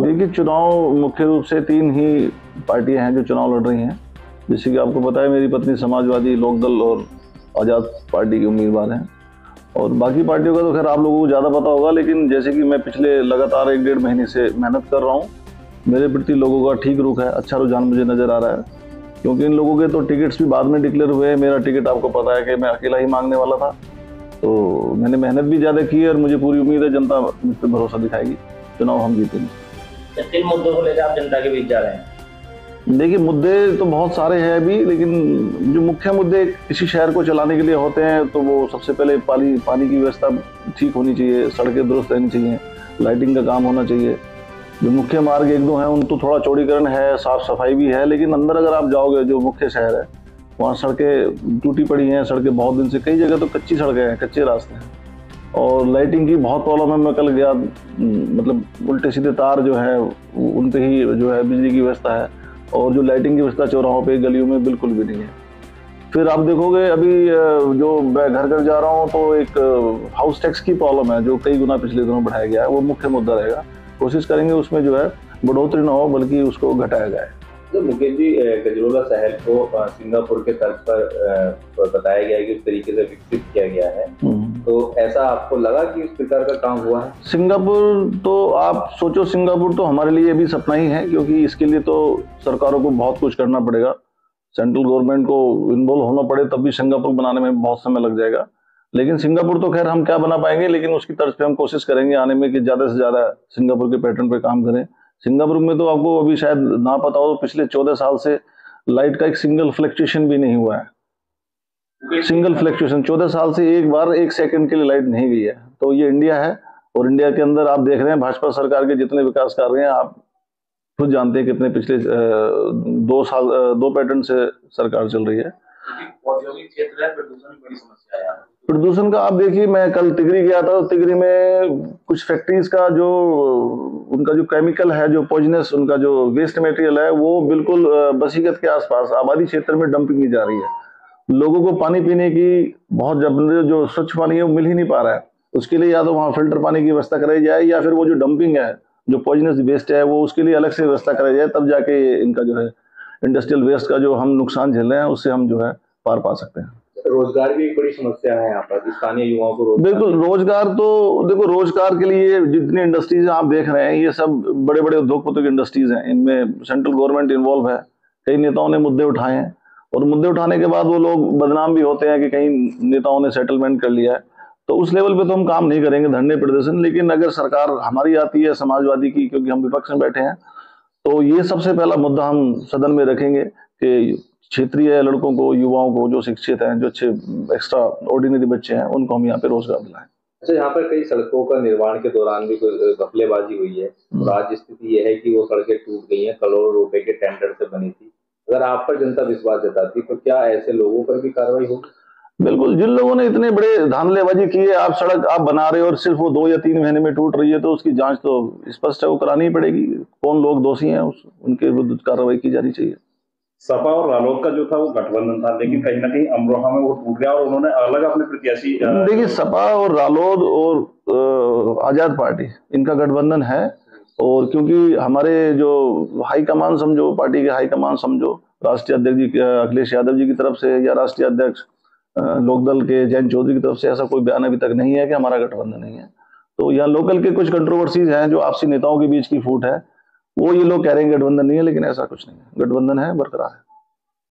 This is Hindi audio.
देखिए, चुनाव मुख्य रूप से 3 ही पार्टियां हैं जो चुनाव लड़ रही हैं। जैसे कि आपको पता है, मेरी पत्नी समाजवादी, लोकदल और आज़ाद पार्टी की उम्मीदवार हैं। और बाकी पार्टियों का तो खैर आप लोगों को ज़्यादा पता होगा, लेकिन जैसे कि मैं पिछले लगातार 1-1.5 महीने से मेहनत कर रहा हूँ। मेरे प्रति लोगों का ठीक रुख है, अच्छा रुझान मुझे नज़र आ रहा है, क्योंकि इन लोगों के तो टिकट्स भी बाद में डिक्लेयर हुए हैं। मेरा टिकट आपको पता है कि मैं अकेला ही मांगने वाला था, तो मैंने मेहनत भी ज़्यादा की है और मुझे पूरी उम्मीद है जनता मुझ पर भरोसा दिखाएगी, चुनाव हम जीतेंगे। किन मुद्दों को लेकर आप जनता के बीच जा रहे हैं? देखिए, मुद्दे तो बहुत सारे हैं अभी, लेकिन जो मुख्य मुद्दे किसी शहर को चलाने के लिए होते हैं, तो वो सबसे पहले पानी की व्यवस्था ठीक होनी चाहिए, सड़कें दुरुस्त रहनी चाहिए, लाइटिंग का काम होना चाहिए। जो मुख्य मार्ग 1-2 हैं उन तो थोड़ा चौड़ीकरण है, साफ सफाई भी है, लेकिन अंदर अगर आप जाओगे, जो मुख्य शहर है वहाँ सड़कें टूटी पड़ी हैं। सड़कें बहुत दिन से, कई जगह तो कच्ची सड़कें हैं, कच्चे रास्ते हैं, और लाइटिंग की बहुत प्रॉब्लम है। मैं कल गया, मतलब उल्टे सीधे तार जो है उन पे ही जो है बिजली की व्यवस्था है, और जो लाइटिंग की व्यवस्था चौराहों पे, गलियों में बिल्कुल भी नहीं है। फिर आप देखोगे, अभी जो मैं घर घर जा रहा हूँ, तो एक हाउस टैक्स की प्रॉब्लम है जो कई गुना पिछले दिनों बढ़ाया गया है। वो मुख्य मुद्दा रहेगा, कोशिश करेंगे उसमें जो है बढ़ोतरी ना हो, बल्कि उसको घटाया जाए। तो मुकेश जी, गजरोला शहर को सिंगापुर के तर्ज पर बताया गया है कि उस तरीके से विकसित किया गया है, तो ऐसा आपको लगा कि इस प्रकार का काम हुआ है? सिंगापुर तो आप सोचो, सिंगापुर तो हमारे लिए भी सपना ही है, क्योंकि इसके लिए तो सरकारों को बहुत कुछ करना पड़ेगा, सेंट्रल गवर्नमेंट को इन्वॉल्व होना पड़े, तब भी सिंगापुर बनाने में बहुत समय लग जाएगा। लेकिन सिंगापुर तो खैर हम क्या बना पाएंगे, लेकिन उसकी तर्ज पे हम कोशिश करेंगे आने में कि ज़्यादा से ज़्यादा सिंगापुर के पैटर्न पे काम करें। सिंगापुर में तो आपको अभी शायद ना पता हो, पिछले 14 साल से लाइट का एक सिंगल फ्लक्चुएशन भी नहीं हुआ है। सिंगल फ्लक्चुएशन 14 साल से एक बार 1 सेकंड के लिए लाइट नहीं गई है। तो ये इंडिया है, और इंडिया के अंदर आप देख रहे हैं भाजपा सरकार के जितने विकास कार्य हैं, आप खुद जानते हैं कितने पिछले 2 पैटर्न से सरकार चल रही है। औद्योगिक क्षेत्र है, प्रदूषण की बड़ी समस्या है। प्रदूषण का आप देखिए, मैं कल तिगरी गया था, तो तिगरी में कुछ फैक्ट्रीज का जो उनका जो केमिकल है, जो पॉइजनस उनका जो वेस्ट मटेरियल है, वो बिल्कुल बसीगत के आसपास आबादी क्षेत्र में डंपिंग की जा रही है। लोगों को पानी पीने की बहुत जो स्वच्छ पानी है वो मिल ही नहीं पा रहा है। उसके लिए या तो वहाँ फिल्टर पानी की व्यवस्था कराई जाए, या फिर वो जो डंपिंग है, जो पॉइजनस वेस्ट है, वो उसके लिए अलग से व्यवस्था कराई जाए, तब जाके इनका जो है इंडस्ट्रियल वेस्ट का जो हम नुकसान झेल रहे हैं उससे हम जो है पार पा सकते हैं। रोजगार भी एक बड़ी समस्या है यहाँ पर, स्थानीय युवाओं को बिल्कुल रोजगार तो देखो, रोजगार के लिए जितनी इंडस्ट्रीज आप देख रहे हैं, ये सब बड़े बड़े उद्योगपतियों की इंडस्ट्रीज हैं। इनमें सेंट्रल गवर्नमेंट इन्वॉल्व है। कई नेताओं ने मुद्दे उठाए हैं, और मुद्दे उठाने के बाद वो लोग बदनाम भी होते हैं कि कई नेताओं ने सेटलमेंट कर लिया है। तो उस लेवल पे तो हम काम नहीं करेंगे, धरने प्रदर्शन। लेकिन अगर सरकार हमारी आती है समाजवादी की, क्योंकि हम विपक्ष में बैठे हैं, तो ये सबसे पहला मुद्दा हम सदन में रखेंगे कि क्षेत्रीय लड़कों को, युवाओं को, जो शिक्षित हैं, जो अच्छे एक्स्ट्रा ऑर्डिनरी बच्चे हैं, उनको हम यहाँ पे रोजगार दिलाएं। अच्छा, यहाँ पर कई सड़कों का निर्माण के दौरान भी कोई घपलेबाजी हुई है, और आज स्थिति यह है कि वो सड़कें टूट गई हैं, करोड़ों रुपए के टेंडर से बनी थी। अगर आप पर जनता विश्वास जताती, तो क्या ऐसे लोगों पर भी कार्रवाई होगी? बिल्कुल, जिन लोगों ने इतने बड़े धांधलेबाजी की है, आप सड़क आप बना रहे हो और सिर्फ वो 2 या 3 महीने में टूट रही है, तो उसकी जांच तो स्पष्ट है, वो करानी ही पड़ेगी। कौन लोग दोषी हैं, उनके विरुद्ध कार्रवाई की जानी चाहिए। सपा और रालोद का जो था वो गठबंधन था, लेकिन कहीं ना कहीं अमरोहा में वो टूट गया और उन्होंने अलग अपने प्रत्याशी। देखिए, सपा और रालोद और आजाद पार्टी, इनका गठबंधन है। और क्योंकि हमारे जो हाईकमान समझो, पार्टी के हाईकमान समझो, राष्ट्रीय अध्यक्ष जी अखिलेश यादव जी की तरफ से, या राष्ट्रीय अध्यक्ष लोकदल के जयंत चौधरी की तरफ से ऐसा कोई बयान अभी तक नहीं है कि हमारा गठबंधन नहीं है। तो यहाँ लोकल के कुछ कंट्रोवर्सीज हैं, जो आपसी नेताओं के बीच की फूट है, वो ये लोग कह रहे हैं गठबंधन नहीं है, लेकिन ऐसा कुछ नहीं है, गठबंधन है, बरकरार है।